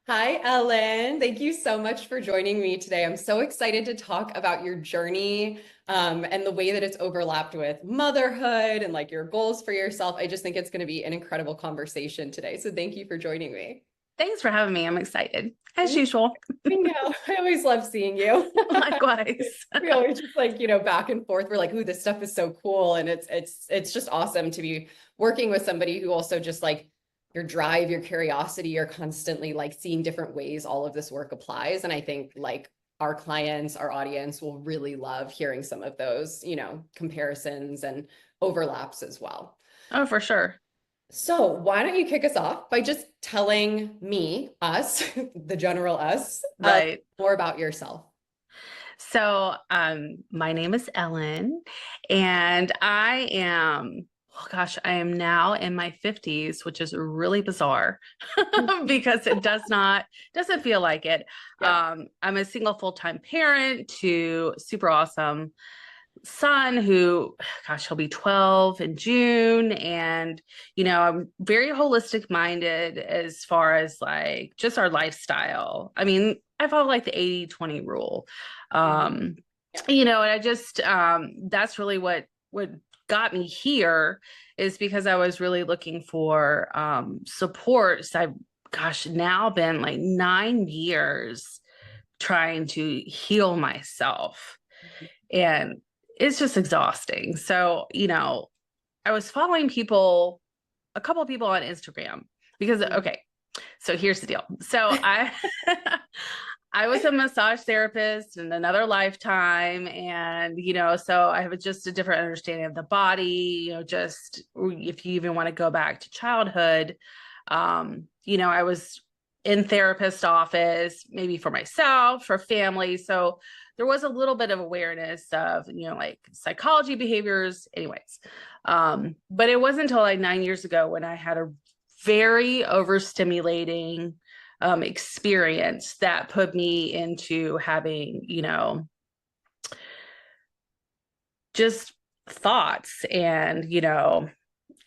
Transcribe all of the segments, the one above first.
Hi, Ellen. Thank you so much for joining me today. I'm so excited to talk about your journey and the way that it's overlapped with motherhood and like your goals for yourself. I just think it's going to be an incredible conversation today. So thank you for joining me. Thanks for having me. I'm excited, as I usual. know. I always love seeing you. Likewise. We always just like, back and forth. We're like, ooh, this stuff is so cool. And it's just awesome to be working with somebody who also just like your drive, your curiosity, you're constantly like seeing different ways all of this work applies. And I think like our clients, our audience will really love hearing some of those, comparisons and overlaps as well. Oh, for sure. So why don't you kick us off by just telling me, us, the general us, Right. more about yourself? My name is Ellen, and I am now in my 50s, which is really bizarre because it doesn't feel like it. Yeah. I'm a single full-time parent to super awesome son who, gosh, he'll be 12 in June. And, I'm very holistic minded as far as like just our lifestyle. I mean, I follow like the 80-20 rule. Mhm. Um, Yeah. and I just, that's really what got me here is because I was really looking for support. So I've, gosh, now been like 9 years trying to heal myself. And it's just exhausting. So, I was following a couple of people on Instagram because, Mhm. okay, so here's the deal. I was a massage therapist in another lifetime. And, so I have just a different understanding of the body, just if you even want to go back to childhood. I was in therapist office, maybe for myself, for family. So there was a little bit of awareness of, like psychology behaviors, anyways. But it wasn't until like 9 years ago when I had a very overstimulating experience that put me into having, just thoughts and,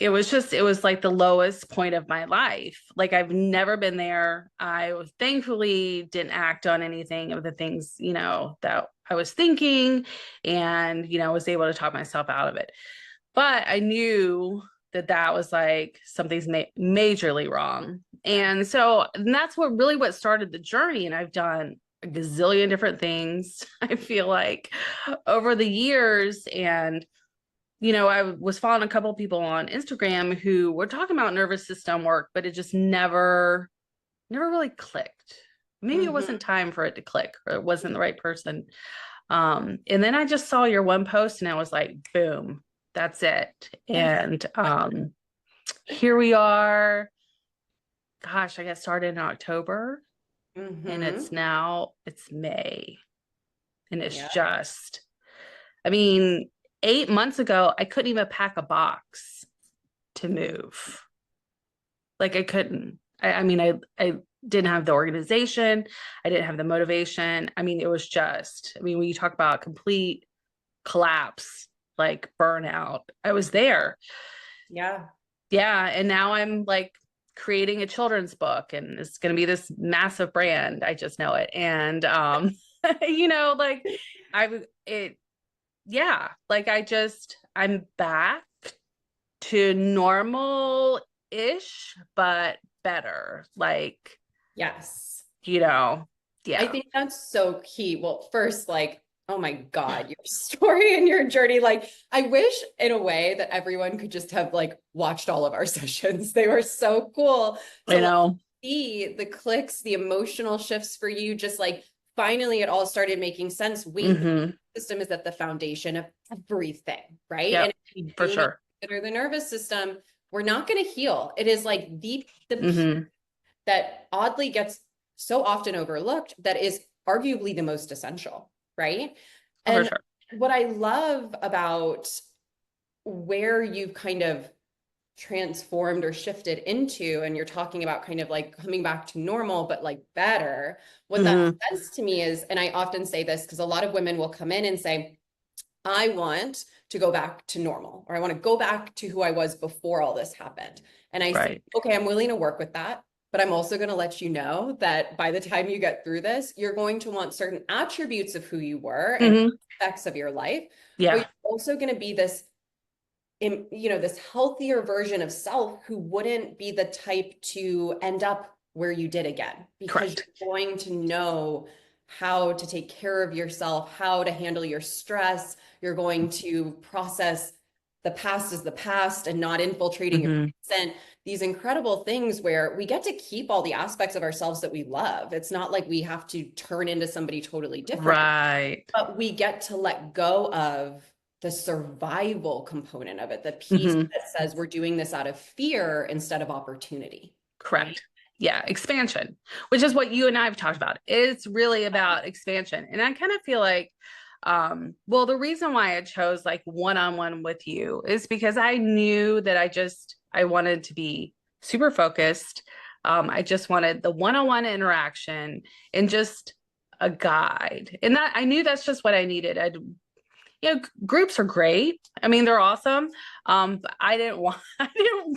it was like the lowest point of my life. Like I've never been there. Thankfully didn't act on anything of the things, that I was thinking and, was able to talk myself out of it. But I knew that that was like something's majorly wrong. And that's what started the journey. And I've done a gazillion different things, I feel like, over the years. And I was following a couple of people on Instagram who were talking about nervous system work, but it just never really clicked. Maybe it Mhm. wasn't time for it to click or it wasn't the right person. And then I just saw your one post and I was like, boom, that's it. And here we are. Gosh, I got started in October and Mhm. it's May. And it's Yeah. just, I mean, 8 months ago, I couldn't even pack a box to move. Like I couldn't. I didn't have the organization. I didn't have the motivation. I mean, it was just, I mean, when you talk about complete collapse, like burnout, I was there. Yeah. Yeah. And now I'm like creating a children's book and it's going to be this massive brand. I just know it. And, like it, yeah, like I'm back to normal ish, but better. Like, Yes. you know, I yeah. think that's so key. Well, first, like, oh my God, your story and your journey. Like, I wish in a way that everyone could just have like watched all of our sessions. They were so cool to I like know. see the clicks, the emotional shifts for you. Just like finally it all started making sense. Wait, the Mm-hmm. system is at the foundation of everything, right? And Yep, if we for do not sure. consider the nervous system, we're not going to heal. It is like the piece Mm-hmm. that oddly gets so often overlooked that is arguably the most essential, right? Oh, for And sure. what I love about where you've kind of transformed or shifted into, and you're talking about kind of like coming back to normal, but like better, what that Mm-hmm. says to me is, and I often say this because a lot of women will come in and say, I want to go back to normal, or I want to go back to who I was before all this happened. And I say, Right. okay, I'm willing to work with that, but I'm also going to let you know that by the time you get through this, you're going to want certain attributes of who you were and Hmm. aspects of your life, but Yeah. you're also going to be this this healthier version of self who wouldn't be the type to end up where you did again, because Correct. you're going to know how to take care of yourself, how to handle your stress. You're going to process the past as the past and not infiltrating your Hmm. present. These incredible things where we get to keep all the aspects of ourselves that we love. It's not like we have to turn into somebody totally different, Right. but we get to let go of the survival component of it, the piece Hmm. that says we're doing this out of fear instead of opportunity, right? Correct. Yeah, expansion, which is what you and I have talked about. It's really about expansion. And I kind of feel like, well, the reason why I chose like one-on-one with you is because I knew that I wanted to be super focused. I just wanted the one-on-one interaction and just a guide. And that I knew that's just what I needed. Groups are great. I mean, they're awesome. But I didn't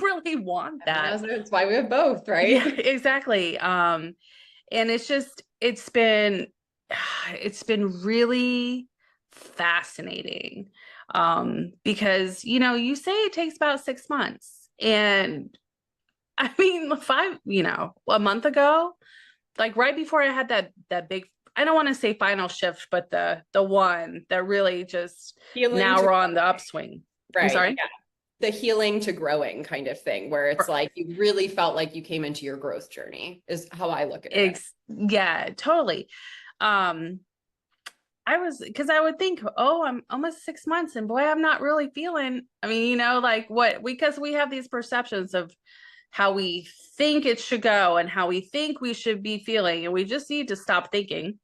really want that. That's why we have both, Yeah, right? exactly. And it's been really fascinating. Because you say it takes about 6 months. And I mean, a month ago, like right before I had that big, I don't want to say final shift, but the one that really just Healing now to we're on the upswing. I'm right. sorry. Yeah. The healing to growing kind of thing, where it's like you really felt like you came into your growth journey, is how I look at it. Yeah, totally. Um, because I would think, oh, I'm almost 6 months, and boy, I'm not really feeling. I mean, like what, because we have these perceptions of how we think it should go and how we think we should be feeling, and we just need to stop thinking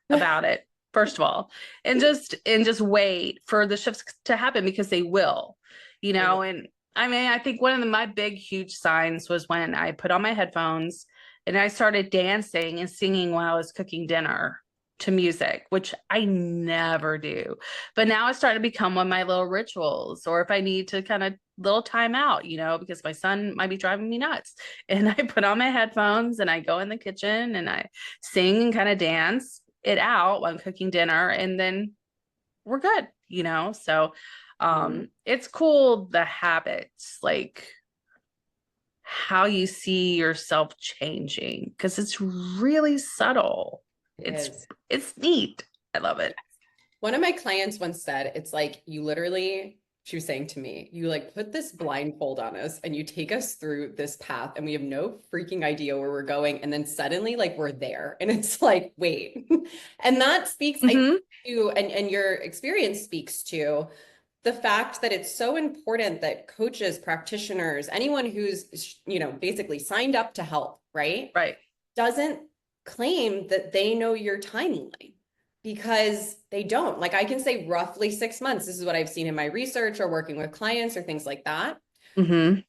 about it, first of all, and just wait for the shifts to happen, because they will. And I mean, I think one of my big huge signs was when I put on my headphones and I started dancing and singing while I was cooking dinner to music, which I never do, but now it's starting to become one of my little rituals. Or if I need to kind of little time out, because my son might be driving me nuts, and I put on my headphones and I go in the kitchen and I sing and kind of dance it out while I'm cooking dinner, and then we're good. So Mhm. it's cool, the habits, like how you see yourself changing, because it's really subtle. It It's is. it's neat. I love it. One of my clients once said, it's like you literally, she was saying to me, you like put this blindfold on us and you take us through this path and we have no freaking idea where we're going. And then suddenly, like, we're there. And it's like, wait. And that speaks, I think, Hmm. to, and your experience speaks to the fact that it's so important that coaches, practitioners, anyone who's, basically signed up to help, right, Right. doesn't claim that they know your timeline, because they don't. Like, I can say roughly 6 months. This is what I've seen in my research or working with clients or things like that. Hmm.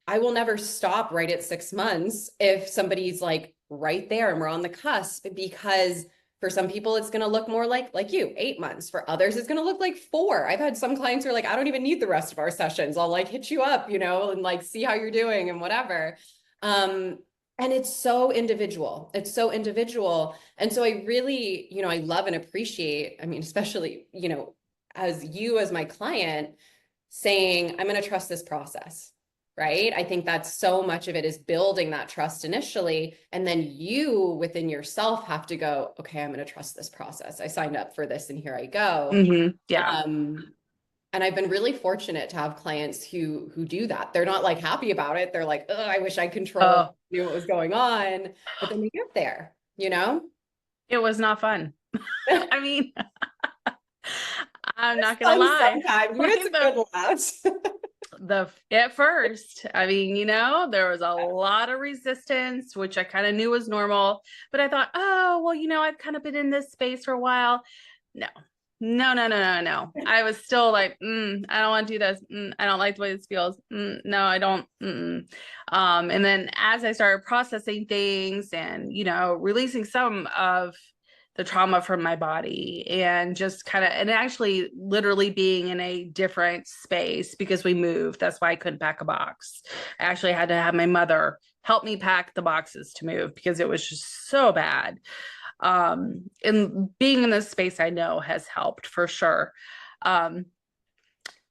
I will never stop right at 6 months if somebody's like right there and we're on the cusp, because for some people it's going to look more like you 8 months. For others it's going to look like 4. I've had some clients who are like, I don't even need the rest of our sessions, I'll like hit you up, and like see how you're doing and whatever. And it's so individual. It's so individual. And so I really, I love and appreciate, I mean, especially, as my client, saying, I'm going to trust this process, right? I think that's so much of it is building that trust initially. And then you within yourself have to go, okay, I'm going to trust this process. I signed up for this and here I go. Yeah. Um, and I've been really fortunate to have clients who do that. They're not like happy about it. They're like, oh, I wish I controlled, Oh, knew what was going on. But then they get there. it was not fun. I mean, I'm It's not gonna fun lie. sometimes. We Like had some good laughs. the at first, I mean, there was a lot of resistance, which I kind of knew was normal, but I thought, oh, well, I've kind of been in this space for a while. No, no, no, no, no, no. I was still like, I don't want to do this. I don't like the way this feels. No, I don't. And then as I started processing things and, releasing some of the trauma from my body, and just kind of, and actually literally being in a different space because we moved. That's why I couldn't pack a box. I actually had to have my mother help me pack the boxes to move because it was just so bad. And being in this space, I know has helped for sure. Um,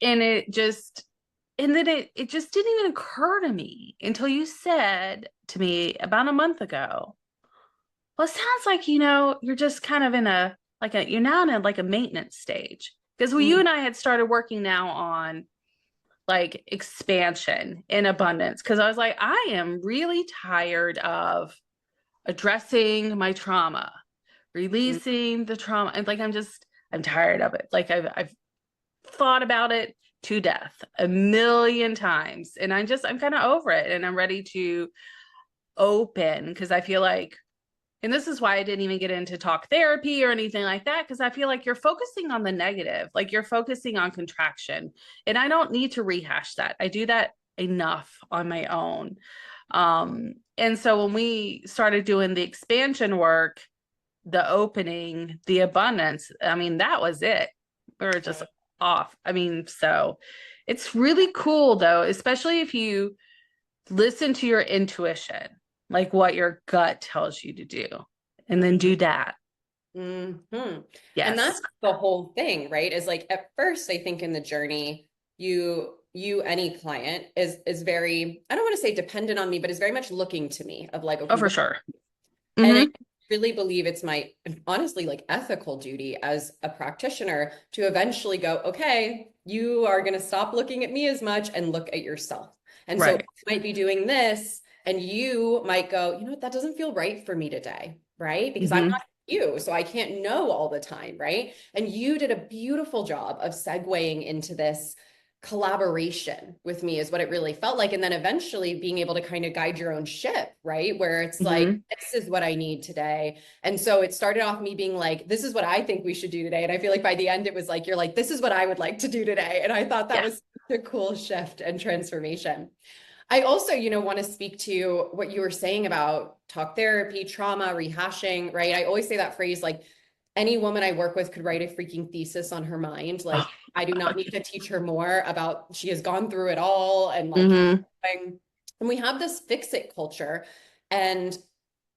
and then it just didn't even occur to me until you said to me about a month ago, well, it sounds like, you're just kind of in you're now in like a maintenance stage. Because you Mm, and I had started working now on like expansion in abundance. Because I was like, I am really tired of addressing my trauma, mm, releasing the trauma. And like, I'm tired of it. Like I've thought about it to death a million times. And I'm kind of over it. And I'm ready to open because I feel like, and this is why I didn't even get into talk therapy or anything like that, because I feel like you're focusing on the negative, like you're focusing on contraction. And I don't need to rehash that. I do that enough on my own. And so when we started doing the expansion work, the opening, the abundance, I mean, that was it. We were just off. I mean, so it's really cool though, especially if you listen to your intuition, like what your gut tells you to do, and then mhm, do that. mhm. And Yes. that's the whole thing, right? Is like at first, I think in the journey, any client is very, I don't want to say dependent on me, but is very much looking to me of like, Oh, okay, for what, sure. and I Mm-hmm. really believe it's my honestly like ethical duty as a practitioner to eventually go, okay, you are going to stop looking at me as much and look at yourself. And so Right. I might be doing this, and you might go, you know what, that doesn't feel right for me today, right? Because I'm Mm-hmm. not you, so I can't know all the time, right? And you did a beautiful job of segueing into this collaboration with me is what it really felt like. And then eventually being able to kind of guide your own ship, right? Where it's like, Mm-hmm. this is what I need today. And so it started off me being like, this is what I think we should do today. And I feel like by the end, it was like, you're like, this is what I would like to do today. And I thought that Yeah. was such a cool shift and transformation. I also, want to speak to what you were saying about talk therapy, trauma, rehashing, right? I always say that phrase like, any woman I work with could write a freaking thesis on her mind. Oh, Like, I do not need to teach her more about she has gone through it all and like how mm-hmm. and we have this fix it culture and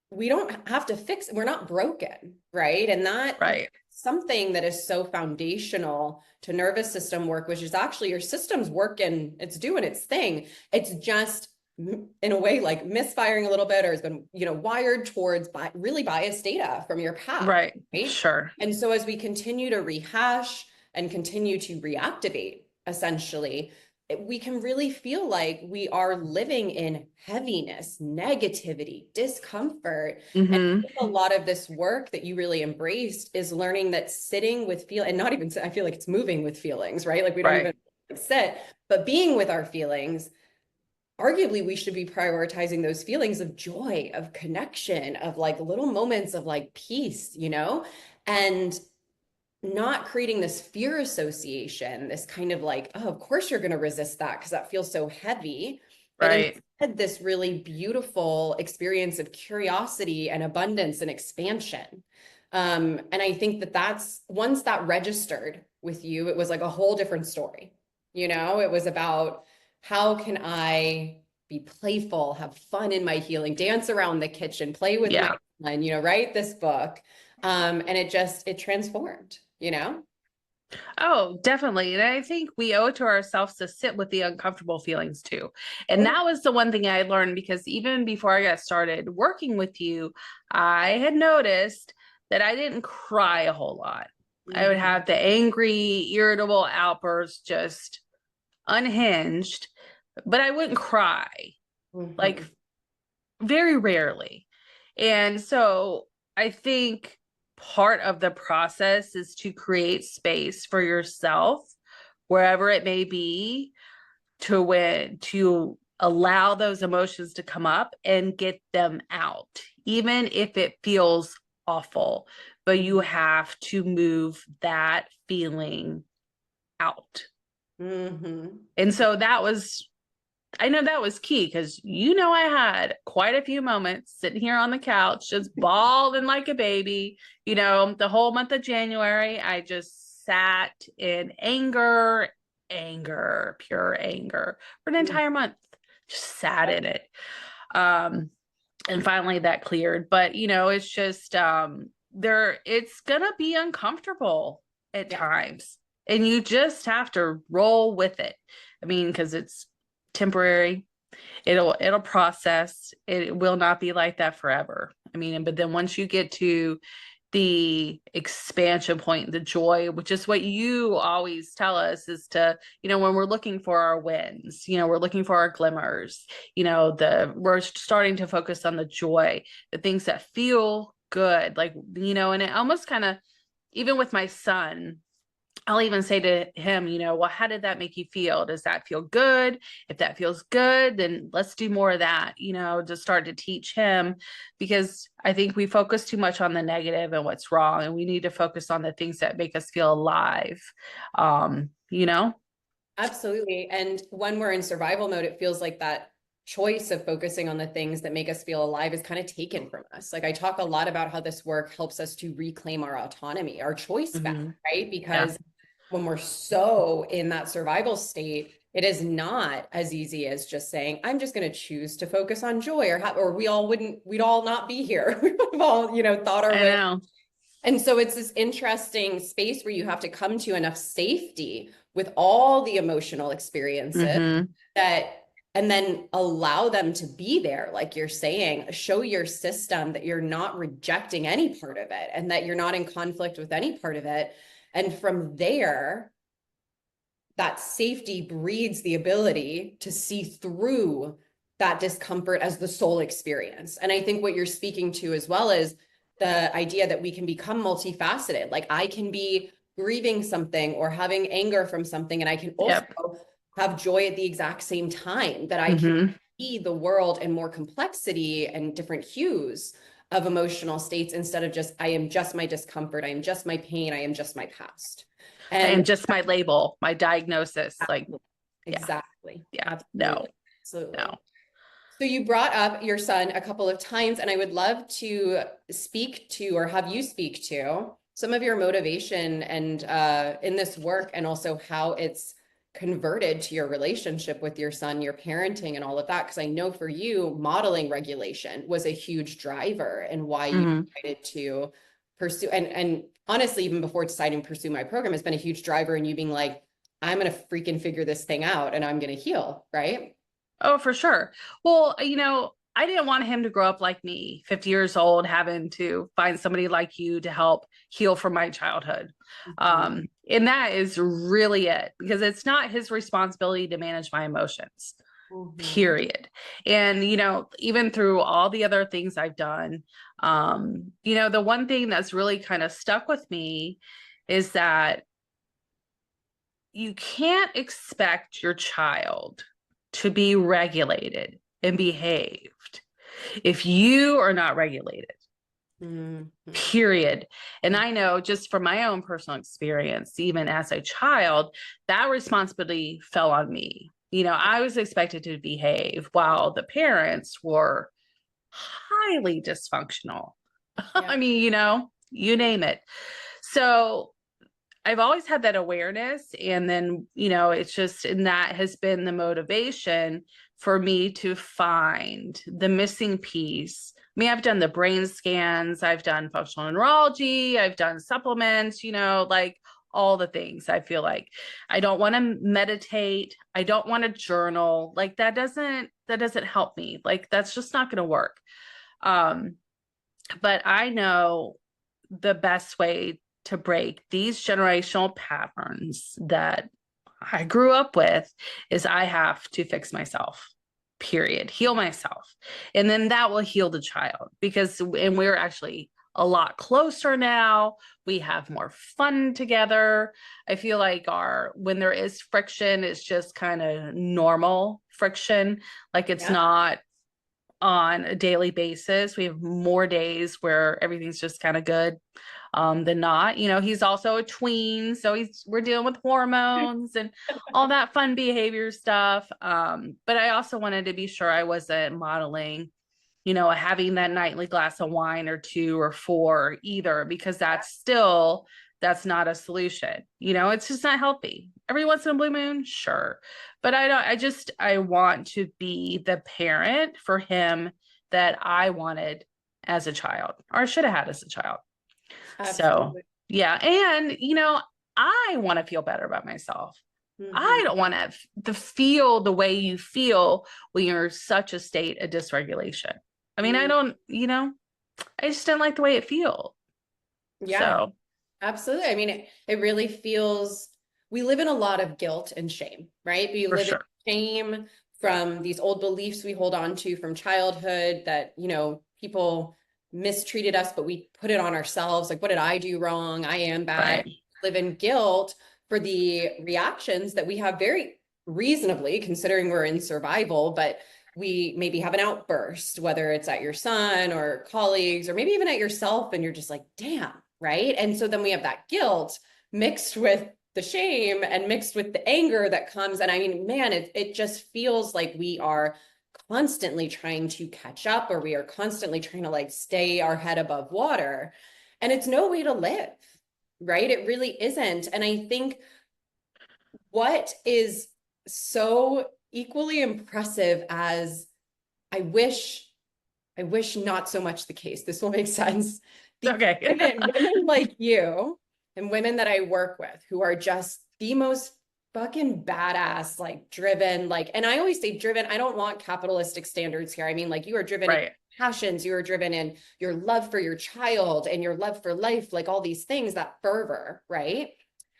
we don't have to fix it. We're not broken, right? And that Right. something that is so foundational to nervous system work, which is actually your system's working, it's doing its thing. It's just in a way like misfiring a little bit or has been, wired towards really biased data from your past, Right. right? Sure. And so as we continue to rehash and continue to reactivate, essentially, we can really feel like we are living in heaviness, negativity, discomfort. And I Mm-hmm. think a lot of this work that you really embraced is learning that sitting with feel and not even, I feel like it's moving with feelings, right? Like we don't Right. even sit, but being with our feelings, arguably we should be prioritizing those feelings of joy, of connection, of like little moments of like peace, and not creating this fear association, this kind of like, oh, of course you're going to resist that because that feels so heavy. But Right. instead, this really beautiful experience of curiosity and abundance and expansion. And I think that that's once that registered with you, it was like a whole different story. It was about how can I be playful, have fun in my healing, dance around the kitchen, play with my Yeah. son, write this book. And it transformed, Oh, definitely. And I think we owe it to ourselves to sit with the uncomfortable feelings too. And Oh, that was the one thing I learned because even before I got started working with you, I had noticed that I didn't cry a whole lot. I would mhm, have the angry, irritable outbursts, just unhinged, but I wouldn't cry, like mhm, very rarely. And so I think part of the process is to create space for yourself, wherever it may be, to allow those emotions to come up and get them out, even if it feels awful. But you have to move that feeling out. mhm, And so I know that was key because I had quite a few moments sitting here on the couch, just bawling like a baby. The whole month of January, I just sat in anger, pure anger for an mhm, entire month, just sat in it. And finally that cleared. But, you know, it's just, it's gonna be uncomfortable at Yeah. times, and you just have to roll with it. I mean, because it's temporary. It'll process. It will not be like that forever. I mean, but then once you get to the expansion point, the joy, which is what you always tell us, is to, you know, when we're looking for our wins, you know, we're looking for our glimmers, you know, we're starting to focus on the joy, the things that feel good, like, you know, and it almost kind of, even with my son, I'll even say to him, you know, well, how did that make you feel? Does that feel good? If that feels good, then let's do more of that, you know, to start to teach him, because I think we focus too much on the negative and what's wrong, and we need to focus on the things that make us feel alive. You know? Absolutely. And when we're in survival mode, it feels like that choice of focusing on the things that make us feel alive is kind of taken from us. Like I talk a lot about how this work helps us to reclaim our autonomy, our choice back, Mm-hmm. right? Yeah. Because when we're so in that survival state, it is not as easy as just saying, I'm just going to choose to focus on joy, or we'd all not be here. We've all, you know, thought our I way. know. And so it's this interesting space where you have to come to enough safety with all the emotional experiences Mm-hmm. that, and then allow them to be there, like you're saying, show your system that you're not rejecting any part of it and that you're not in conflict with any part of it. And from there, that safety breeds the ability to see through that discomfort as the soul experience. And I think what you're speaking to as well is the idea that we can become multifaceted. Like I can be grieving something or having anger from something, and I can also Yep. have joy at the exact same time, that I can Mm-hmm. see the world in more complexity and different hues of emotional states instead of just, I am just my discomfort, I am just my pain, I am just my past. And And just my label, my diagnosis, like, yeah, exactly. yeah, no, Absolutely. no. Absolutely. So you brought up your son a couple of times, and I would love to speak to, or have you speak to, some of your motivation and in this work, and also how it's converted to your relationship with your son, your parenting, and all of that. Because I know for you, modeling regulation was a huge driver and why you Mm-hmm. decided to pursue. And honestly, even before deciding to pursue my program, has been a huge driver in you being like, I'm gonna freaking figure this thing out and I'm gonna heal, right? Oh, for sure. Well, you know, I didn't want him to grow up like me, 50 years old, having to find somebody like you to help heal from my childhood. Mhm. And that is really it, because it's not his responsibility to manage my emotions, Mhm. period. And, you know, even through all the other things I've done, you know, the one thing that's really kind of stuck with me is that you can't expect your child to be regulated and behaved if you are not regulated, Mhm. period. And I know just from my own personal experience, even as a child, that responsibility fell on me. You know, I was expected to behave while the parents were highly dysfunctional. Yeah. I mean, you know, you name it. So I've always had that awareness. And then, you know, it's just, and that has been the motivation for me to find the missing piece. I mean, I've done the brain scans, I've done functional neurology, I've done supplements, you know, like all the things. I feel like I don't want to meditate, I don't want to journal. Like that doesn't help me. Like that's just not going to work. Um, but I know the best way to break these generational patterns that I grew up with is I have to fix myself, period, heal myself. And then that will heal the child, because, and we're actually a lot closer now. We have more fun together. I feel like when there is friction, it's just kind of normal friction. Like it's Yeah. not on a daily basis. We have more days where everything's just kind of good than not. You know, he's also a tween, so we're dealing with hormones and all that fun behavior stuff. But I also wanted to be sure I wasn't modeling, you know, having that nightly glass of wine or two or four either, because that's still that's not a solution. It's just not healthy. Every once in a blue moon, sure. But I want to be the parent for him that I wanted as a child, or should have had as a child. So, Absolutely. yeah. And, I want to feel better about myself. I Mhm. don't want to feel the way you feel when you're such a state of dysregulation. I mean, I Mm. don't, I just didn't like the way it feels. Yeah, So, absolutely. I mean, it really feels, we live in a lot of guilt and shame, right? We for live in sure. shame from these old beliefs we hold on to from childhood that, people mistreated us, but we put it on ourselves. Like, what did I do wrong? I am bad. Right. Live in guilt for the reactions that we have very reasonably, considering we're in survival, but we maybe have an outburst, whether it's at your son or colleagues, or maybe even at yourself, and you're just like, damn, right? And so then we have that guilt mixed with the shame and mixed with the anger that comes. And I mean, man, it just feels like we are constantly trying to catch up, or we are constantly trying to like stay our head above water. And it's no way to live, right? It really isn't. And I think what is so equally impressive as I wish I wish not so much the case. This will make sense. The Okay. women like you and women that I work with who are just the most fucking badass, like driven, like, and I always say driven. I don't want capitalistic standards here. I mean, like, you are driven in Right. passions, you are driven in your love for your child and your love for life, like all these things, that fervor, right?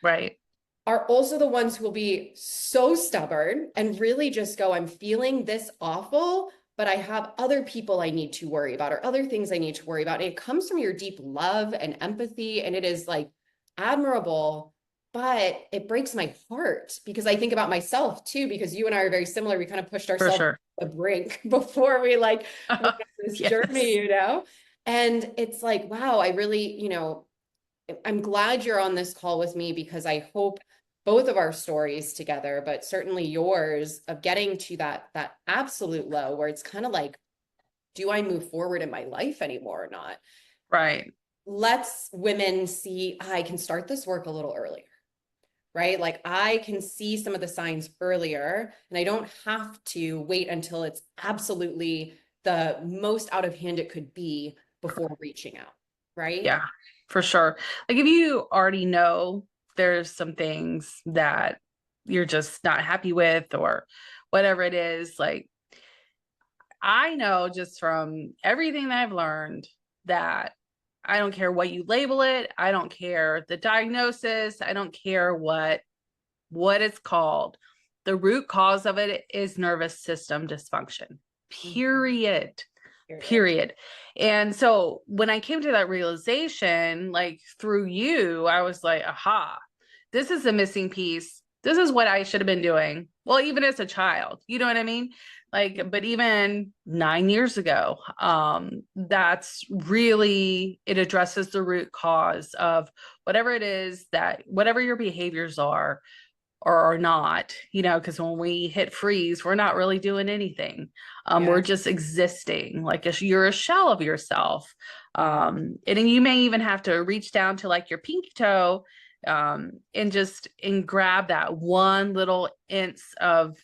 Right. Are also the ones who will be so stubborn and really just go, I'm feeling this awful, but I have other people I need to worry about or other things I need to worry about. And it comes from your deep love and empathy. And it is like admirable, but it breaks my heart because I think about myself too, because you and I are very similar. We kind of pushed For ourselves sure. to the brink before we like went on this journey, Yes. And it's like, wow, I really, I'm glad you're on this call with me because I hope both of our stories together, but certainly yours of getting to that absolute low where it's kind of like, do I move forward in my life anymore or not? Right. Let's women see I can start this work a little earlier, right? Like I can see some of the signs earlier and I don't have to wait until it's absolutely the most out of hand it could be before reaching out, right? Yeah, for sure. Like if you already know there's some things that you're just not happy with or whatever it is, like I know just from everything that I've learned that I don't care what you label it, I don't care the diagnosis, I don't care what it's called. The root cause of it is nervous system dysfunction. Mhm. Period. Period. Period. And so when I came to that realization, like through you, I was like, aha, this is the missing piece. This is what I should have been doing. Well, even as a child, you know what I mean? Like, but even 9 years ago, that's really, it addresses the root cause of whatever it is that, whatever your behaviors are or not, because when we hit freeze, we're not really doing anything. Yeah. We're just existing, like you're a shell of yourself. And then you may even have to reach down to like your pinky toe and grab that one little inch of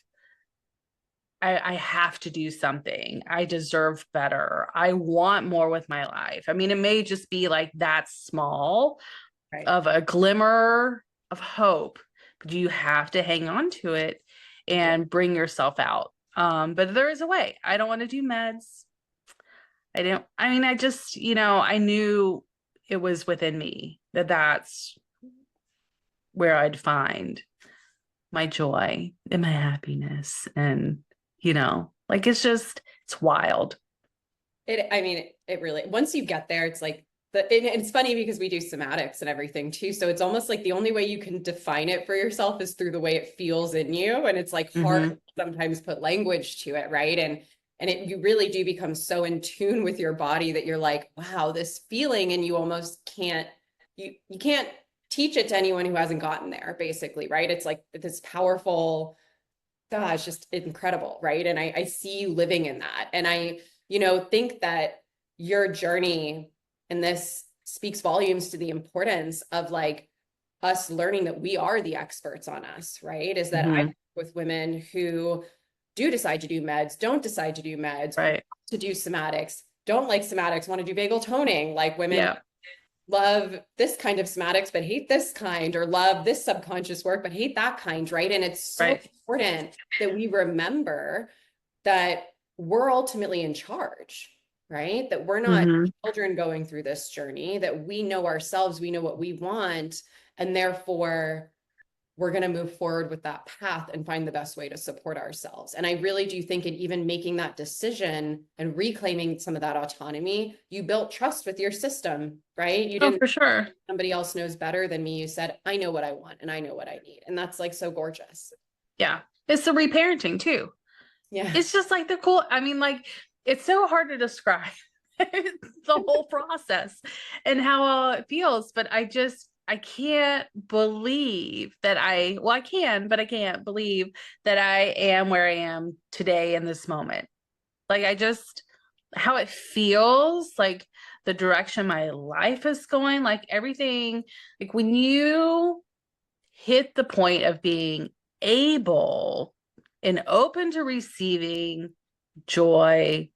I have to do something. I deserve better. I want more with my life. I mean, it may just be like that small Right. of a glimmer of hope, but you have to hang on to it Yeah. and bring yourself out. But there is a way. I don't want to do meds. I mean, I just, I knew it was within me that that's where I'd find my joy and my happiness. And, like it's wild. I mean, it really, once you get there, it's like and it's funny because we do somatics and everything too. So it's almost like the only way you can define it for yourself is through the way it feels in you. And it's like hard Mm-hmm. to sometimes put language to it, right? You really do become so in tune with your body that you're like, wow, this feeling, and you almost can't, you can't teach it to anyone who hasn't gotten there, basically, right? It's like this powerful, gosh, just incredible, right? And I see you living in that. And I think that your journey in this speaks volumes to the importance of like us learning that we are the experts on us, right? Is that I Mm-hmm. work with women who do decide to do meds, don't decide to do meds, Right. to do somatics, don't like somatics, want to do vagal toning, like women Yeah. love this kind of somatics but hate this kind, or love this subconscious work but hate that kind, right? And it's so Right. important that we remember that we're ultimately in charge, right? That we're not Mm-hmm. children going through this journey, that we know ourselves, we know what we want, and therefore we're going to move forward with that path and find the best way to support ourselves. And I really do think in even making that decision and reclaiming some of that autonomy, you built trust with your system, right? You Oh, didn't, for sure. somebody else knows better than me. You said, I know what I want and I know what I need. And that's like so gorgeous. Yeah. It's the reparenting too. Yeah. It's just like the cool, I mean, like, it's so hard to describe the whole process and how it feels, but I can't believe that well, I can, but I can't believe that I am where I am today in this moment. Like, how it feels, like the direction my life is going, like everything, like when you hit the point of being able and open to receiving joy,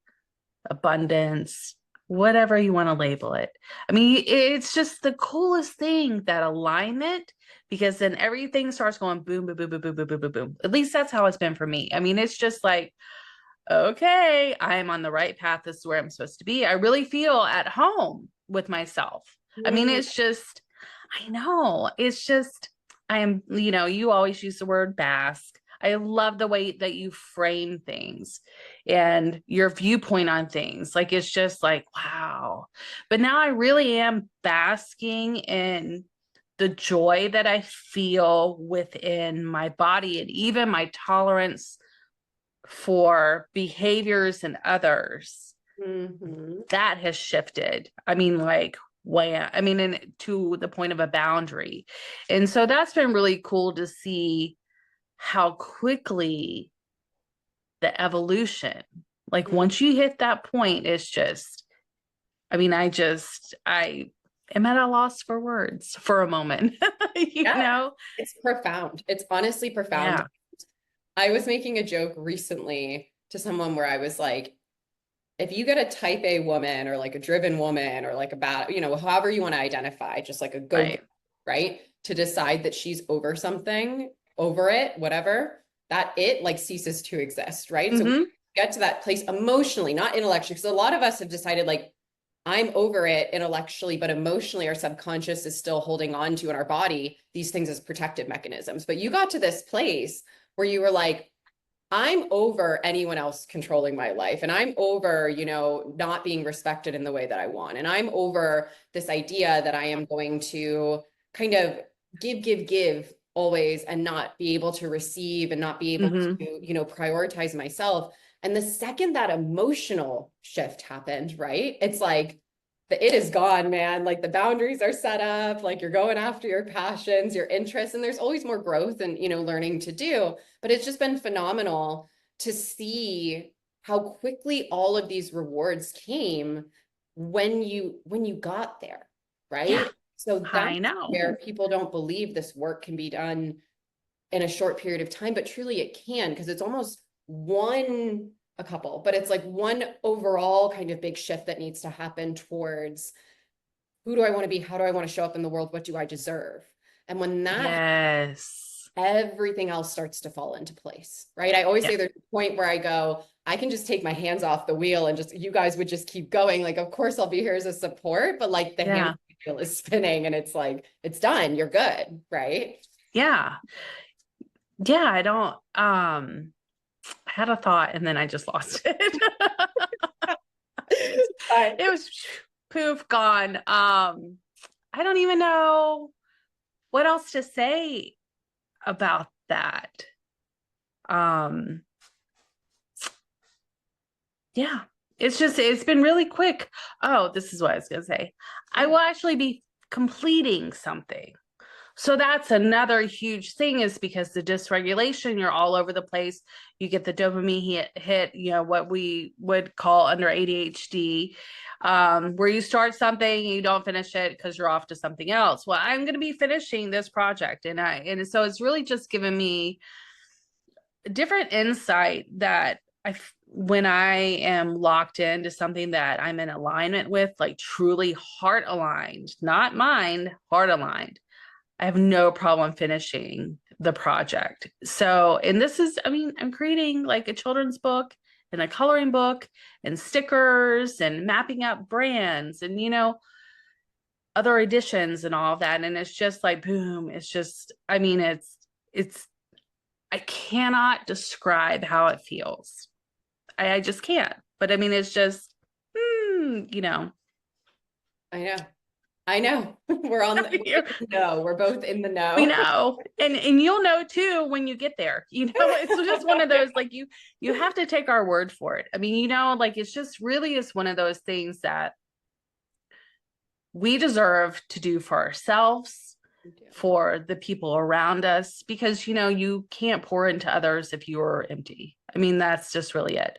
abundance, whatever you want to label it. I mean, it's just the coolest thing, that alignment, because then everything starts going boom, boom, boom, boom, boom, boom, boom, boom, boom. At least that's how it's been for me. I mean, it's just like, okay, I'm on the right path. This is where I'm supposed to be. I really feel at home with myself. I mean, Mm, it's just, I know, it's just, I am, you always use the word bask. I love the way that you frame things and your viewpoint on things. Like, it's just like, wow. But now I really am basking in the joy that I feel within my body, and even my tolerance for behaviors and others mhm. that has shifted. I mean, like, I mean, and to the point of a boundary. And so that's been really cool to see how quickly the evolution, like Mm. once you hit that point, it's just, I mean, I am at a loss for words for a moment, you Yeah, know? it's profound. It's honestly profound. Yeah, I was making a joke recently to someone where I was like, if you get a type A woman or like a driven woman or like a bad, however you want to identify, just like a go, right. right? To decide that she's over something, over it, whatever, that it like ceases to exist, right? So we Mm-hmm. get to that place emotionally, not intellectually, because a lot of us have decided like, I'm over it intellectually, but emotionally, our subconscious is still holding on to in our body these things as protective mechanisms. But you got to this place where you were like, I'm over anyone else controlling my life. And I'm over, not being respected in the way that I want. And I'm over this idea that I am going to kind of give always and not be able to receive and not be able Mm-hmm. to, prioritize myself. And the second that emotional shift happened, right? It's like it is gone, man. Like the boundaries are set up, like you're going after your passions, your interests, and there's always more growth and, learning to do. But it's just been phenomenal to see how quickly all of these rewards came when you got there, Yeah, right? So that's I know. where people don't believe this work can be done in a short period of time, but truly it can, because it's almost a couple, but it's like one overall kind of big shift that needs to happen towards who do I want to be? How do I want to show up in the world? What do I deserve? And when that, Yes. everything else starts to fall into place, right? I always Yeah. say there's a point where I go, I can just take my hands off the wheel and just, you guys would just keep going. Like, of course I'll be here as a support, but like the Yeah. wheel is spinning and it's like, it's done. You're good. Right. Yeah. Yeah. I had a thought and then I just lost it. But It was poof gone. I don't even know what else to say about that. Um, yeah. It's been really quick. Oh, this is what I was gonna say. I will actually be completing something. So that's another huge thing, is because the dysregulation, you're all over the place. You get the dopamine hit, you know, what we would call under ADHD, where you start something and you don't finish it because you're off to something else. Well, I'm going to be finishing this project, and so it's really just given me a different insight that when I am locked into something that I'm in alignment with, like truly heart aligned, not mind, heart aligned, I have no problem finishing the project. So, and this is, I mean, I'm creating like a children's book and a coloring book and stickers and mapping out brands and, you know, other editions and all of that. And it's just like, boom, it's just, I mean, it's, I cannot describe how it feels. I just can't. But I mean, it's just, you know. I know. I know. We're on the no, we're both in the We know. know. And you'll know too when you get there. You know, it's just one of those, like, you have to take our word for it. I mean, you know, like it's just really is one of those things that we deserve to do for ourselves, for the people around us, because you know, you can't pour into others if you're empty. I mean, that's just really it.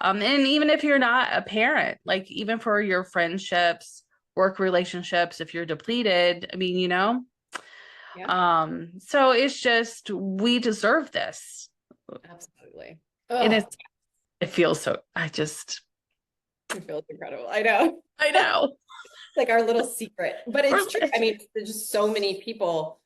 And even if you're not a parent, like even for your friendships, work relationships, if you're depleted, I mean, you know, so it's just, we deserve this. Absolutely. And Oh, it feels so, it feels incredible. I know. I know. Like our little secret, but it's true. I mean, there's just so many people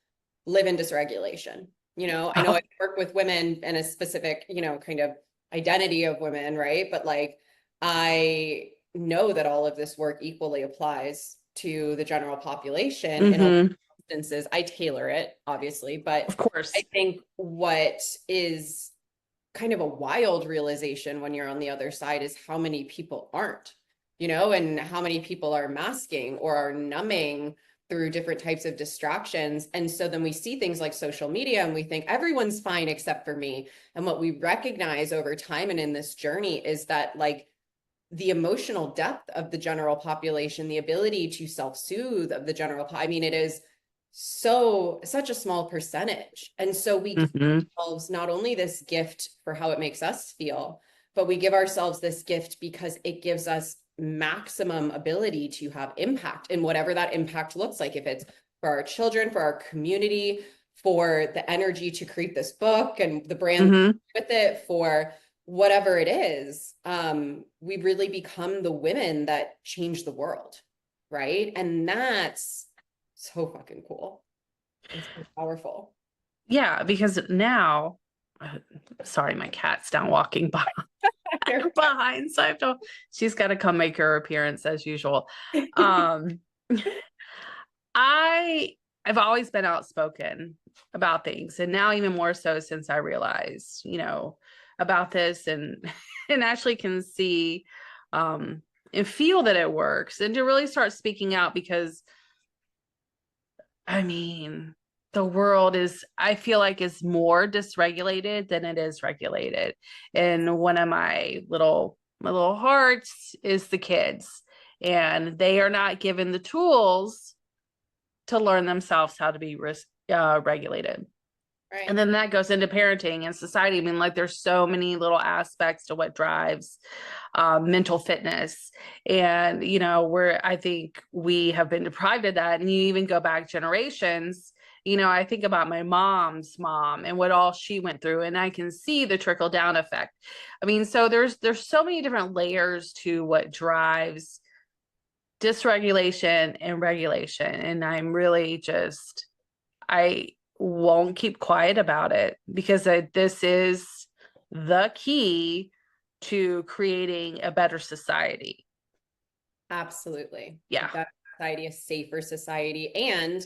live in dysregulation. You know, I know I work with women in a specific, you know, kind of identity of women, right? But like, I know that all of this work equally applies to the general population. In a lot of instances, I tailor it, obviously, but Of course. I think what is kind of a wild realization when you're on the other side is how many people aren't, you know, and how many people are masking or are numbing through different types of distractions. And so then we see things like social media and we think everyone's fine except for me. And what we recognize over time and in this journey is that like the emotional depth of the general population, the ability to self-soothe of the general, I mean, it is such a small percentage. And so we give ourselves not only this gift for how it makes us feel, but we give ourselves this gift because it gives us maximum ability to have impact in whatever that impact looks like. If it's for our children, for our community, for the energy to create this book and the brand with it, for whatever it is, we really become the women that change the world, right? And that's so fucking cool. It's so powerful. Yeah, because now, sorry, my cat's down walking by behind, so I have to, she's got to come make her appearance as usual. I've always been outspoken about things, and now even more so since I realized, you know, about this, and and actually can see and feel that it works, and to really start speaking out, because I mean, the world is, I feel like, is more dysregulated than it is regulated. And one of my little hearts is the kids, and they are not given the tools to learn themselves how to be regulated. Right. And then that goes into parenting and society. I mean, like, there's so many little aspects to what drives mental fitness. And, you know, where I think we have been deprived of that. And you even go back generations, you know, I think about my mom's mom and what all she went through, and I can see the trickle down effect. I mean, so there's so many different layers to what drives dysregulation and regulation. And I'm really just, I won't keep quiet about it, because this is the key to creating a better society. Absolutely. Yeah. That society, a safer society, and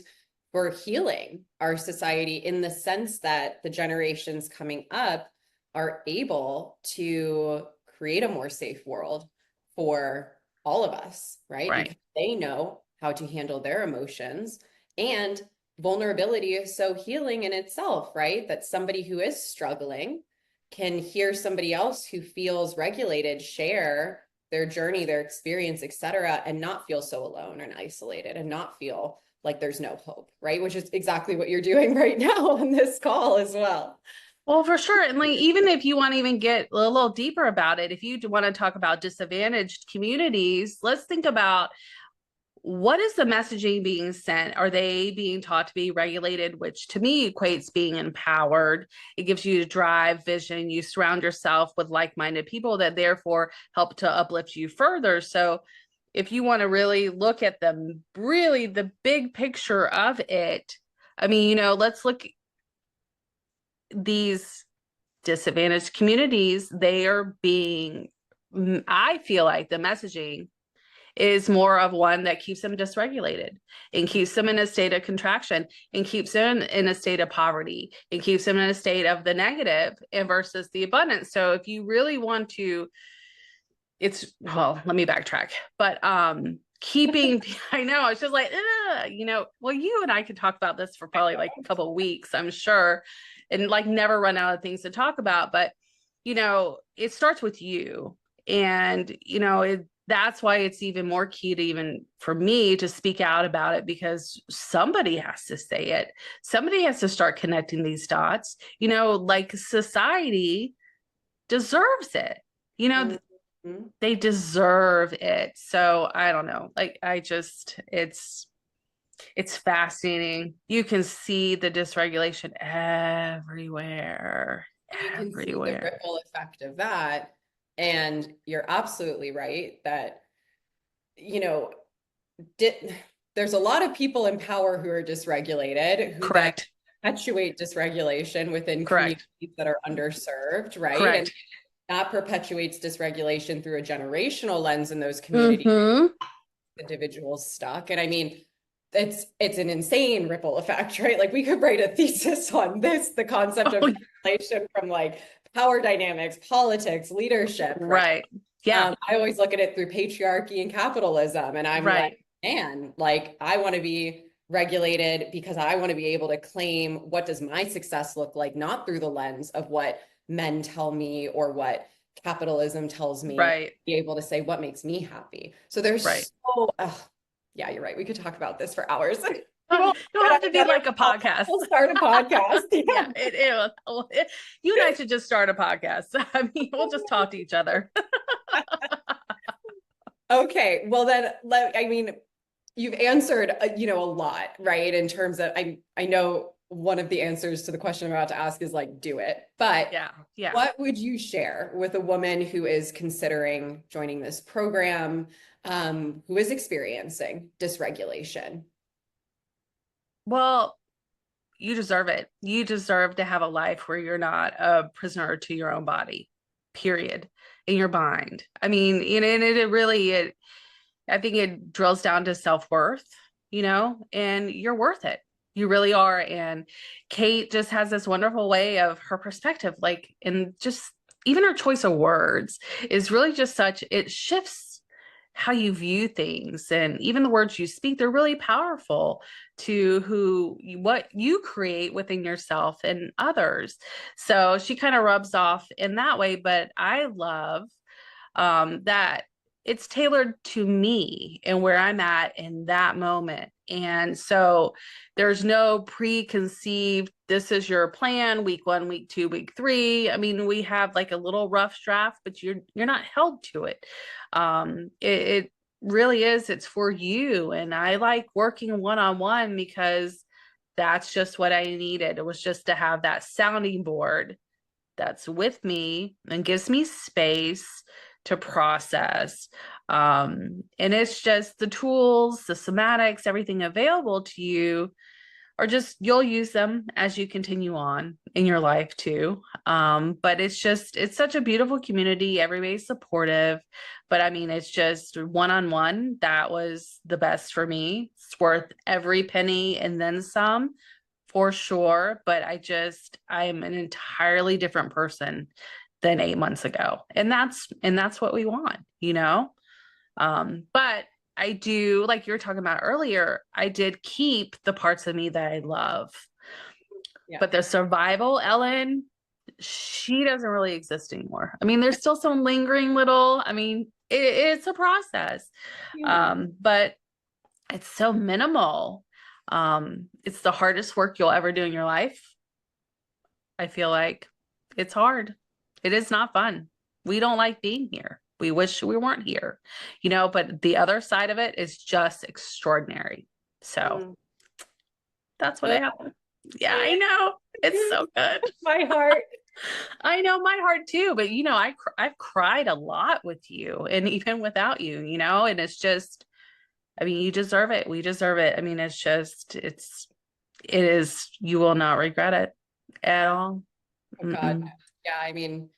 we're healing our society in the sense that the generations coming up are able to create a more safe world for all of us, right? Right. Because they know how to handle their emotions, and vulnerability is so healing in itself, right? That somebody who is struggling can hear somebody else who feels regulated share their journey, their experience, etc., and not feel so alone and isolated and not feel like there's no hope, right? Which is exactly what you're doing right now on this call as well. Well, for sure. And like, even if you want to even get a little deeper about it, if you want to talk about disadvantaged communities, let's think about what is the messaging being sent? Are they being taught to be regulated, which to me equates being empowered? It gives you drive, vision. You surround yourself with like-minded people that therefore help to uplift you further. So if you want to really look at the big picture of it, I mean, let's look these disadvantaged communities. They are being, I feel like the messaging is more of one that keeps them dysregulated and keeps them in a state of contraction and keeps them in a state of poverty and keeps them in a state of the negative and versus the abundance. So if you really want to, well, let me backtrack, but keeping, I know, it's just like, well, you and I could talk about this for probably like a couple of weeks, I'm sure, and like never run out of things to talk about. But, it starts with you. And, that's why it's even more key to even for me to speak out about it, because somebody has to say it. Somebody has to start connecting these dots, like society deserves it. Mhm. They deserve it. So I don't know. Like it's fascinating. You can see the dysregulation everywhere. You can see the Everywhere. ripple effect of that. And you're absolutely right that, you know, there's a lot of people in power who are dysregulated, who then Correct. perpetuate dysregulation within Correct. communities that are underserved, right? And Correct. that perpetuates dysregulation through a generational lens in those communities, Mm-hmm. individuals stuck. And I mean, it's an insane ripple effect, right? Like we could write a thesis on this, the concept of Oh, manipulation from like power dynamics, politics, leadership, right? right. Yeah. I always look at it through patriarchy and capitalism, and I'm like, Right. man, like I want to be regulated because I want to be able to claim what does my success look like, not through the lens of what men tell me or what capitalism tells me, Right. be able to say what makes me happy. So Right. there's yeah, you're right. We could talk about this for hours. We won't It'll get on have to be another like a call. podcast. We'll start a podcast. Yeah, Yeah. you and I should just start a podcast. I mean, we'll just talk to each other. Okay. Well, then, I mean, you've answered, a lot, right? In terms of, I know one of the answers to the question I'm about to ask is like, do it. But Yeah. Yeah. what would you share with a woman who is considering joining this program, who is experiencing dysregulation? Well, you deserve it. You deserve to have a life where you're not a prisoner to your own body, period, in your mind. I mean, and it really, I think it drills down to self-worth, and you're worth it. You really are. And Kate just has this wonderful way of her perspective, like, and just even her choice of words is really just it shifts how you view things. And even the words you speak, they're really powerful to what you create within yourself and others. So she kind of rubs off in that way. But I love that it's tailored to me and where I'm at in that moment. And so there's no preconceived, this is your plan, week 1, week 2, week 3. I mean, we have like a little rough draft, but you're not held to it. It really is, it's for you. And I like working one-on-one because that's just what I needed. It was just to have that sounding board that's with me and gives me space to process. And it's just the tools, the somatics, everything available to you are just, you'll use them as you continue on in your life too. But it's such a beautiful community. Everybody's supportive. But I mean, it's just one-on-one. That was the best for me. It's worth every penny and then some, for sure. But I'm an entirely different person than 8 months ago. And that's what we want, but I do, like you were talking about earlier, I did keep the parts of me that I love. Yeah. But the survival Ellen, she doesn't really exist anymore. I mean, there's still some lingering little, I mean, it's a process. Yeah. But it's so minimal. It's the hardest work you'll ever do in your life. I feel like it's hard. It is not fun. We don't like being here. We wish we weren't here, but the other side of it is just extraordinary. So Mm. that's what I Oh, have. Yeah, I know. It's so good. my heart. I know, my heart too, but I've cried a lot with you and even without you, and it's just, I mean, you deserve it. We deserve it. I mean, it is, you will not regret it at all. Oh God. Mm-mm. Yeah, I mean,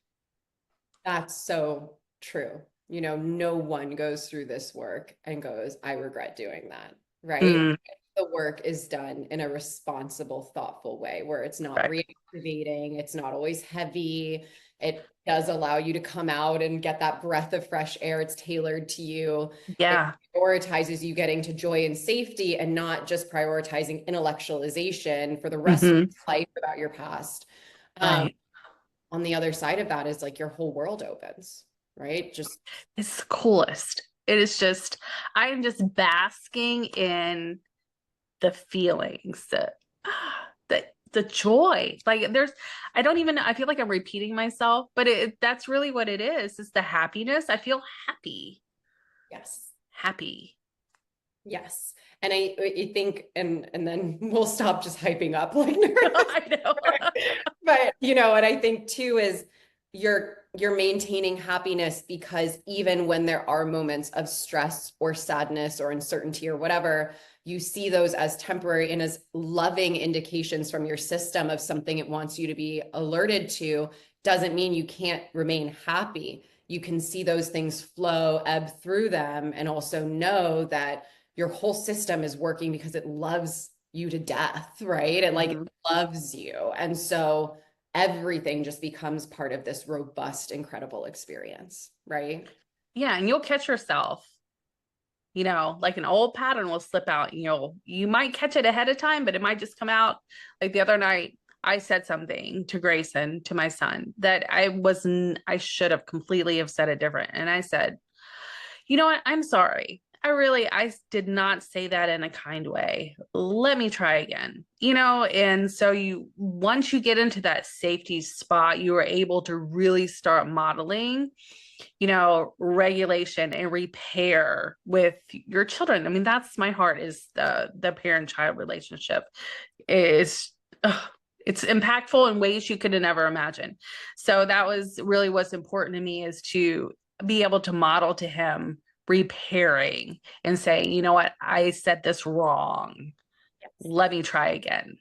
that's so true. No one goes through this work and goes, I regret doing that, right? Mm, The work is done in a responsible, thoughtful way where it's not right. reactivating, it's not always heavy. It does allow you to come out and get that breath of fresh air. It's tailored to you. It Yeah. prioritizes you getting to joy and safety and not just prioritizing intellectualization for the rest of Hmm. your life about your past. Um, Right. on the other side of that is like your whole world opens, right? Just It's the coolest. It is just, I am just basking in the feelings, the joy. Like I don't even, I feel like I'm repeating myself, but that's really what it is the happiness. I feel happy, yes. happy. Yes. And I think and then we'll stop just hyping up like nervous. I know. But what I think too is you're maintaining happiness because even when there are moments of stress or sadness or uncertainty or whatever, you see those as temporary and as loving indications from your system of something it wants you to be alerted to, doesn't mean you can't remain happy. You can see those things flow, ebb through them, and also know that your whole system is working because it loves you to death, right? And like it Mhm. loves you. And so everything just becomes part of this robust, incredible experience, right? Yeah, and you'll catch yourself, like an old pattern will slip out. You might catch it ahead of time, but it might just come out. Like the other night, I said something to Grayson, to my son, that I should have completely have said it different. And I said, you know what? I'm sorry. I did not say that in a kind way. Let me try again, And so once you get into that safety spot, you are able to really start modeling, regulation and repair with your children. I mean, that's my heart, is the parent-child relationship is, it's impactful in ways you could never imagine. So that was really what's important to me, is to be able to model to him repairing and saying, you know what, I said this wrong. Yes. Let me try again.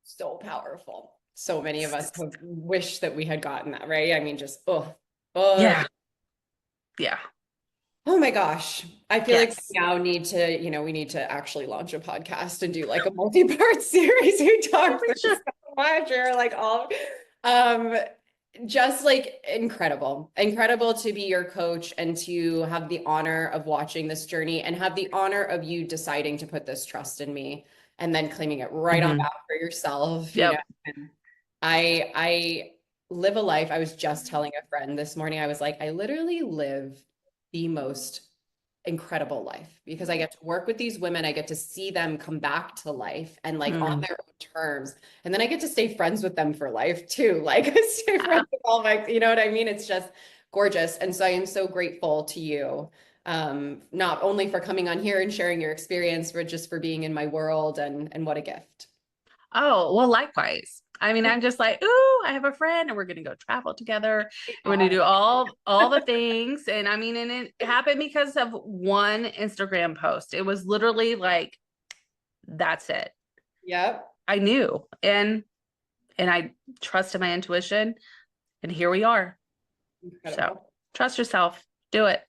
So powerful. So many of us have wished that we had gotten that, right? I mean, just, oh, Yeah. Yeah. oh my gosh. I feel like Yes. we now need to, we need to actually launch a podcast and do like a multi-part series. We Yeah, talk we through should. so much, or like all, um, just like incredible to be your coach and to have the honor of watching this journey and have the honor of you deciding to put this trust in me and then claiming it right on Mhm. back for yourself, Yep. And I live a life. I was just telling a friend this morning, I was like, I literally live the most incredible life because I get to work with these women. I get to see them come back to life and like on Mm. their own terms. And then I get to stay friends with them for life too. Like stay Yeah. friends with all my, you know what I mean? It's just gorgeous. And so I am so grateful to you, not only for coming on here and sharing your experience, but just for being in my world and what a gift. Oh, well, likewise. I mean, I'm just like, ooh, I have a friend and we're gonna go travel together. We're gonna Uh, do all the things. And I mean, and it happened because of one Instagram post. It was literally like, that's it. yep. I knew. And I trusted my intuition. And here we are. So Incredible. trust yourself. Do it.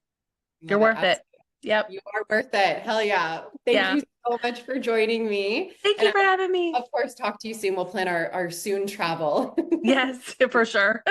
You're Love it. worth it. Yep. You are worth it. Hell yeah. Thank Yeah. you so much for joining me. Thank And you I for having me. will, of course, talk to you soon. We'll plan our soon travel. Yes, for sure.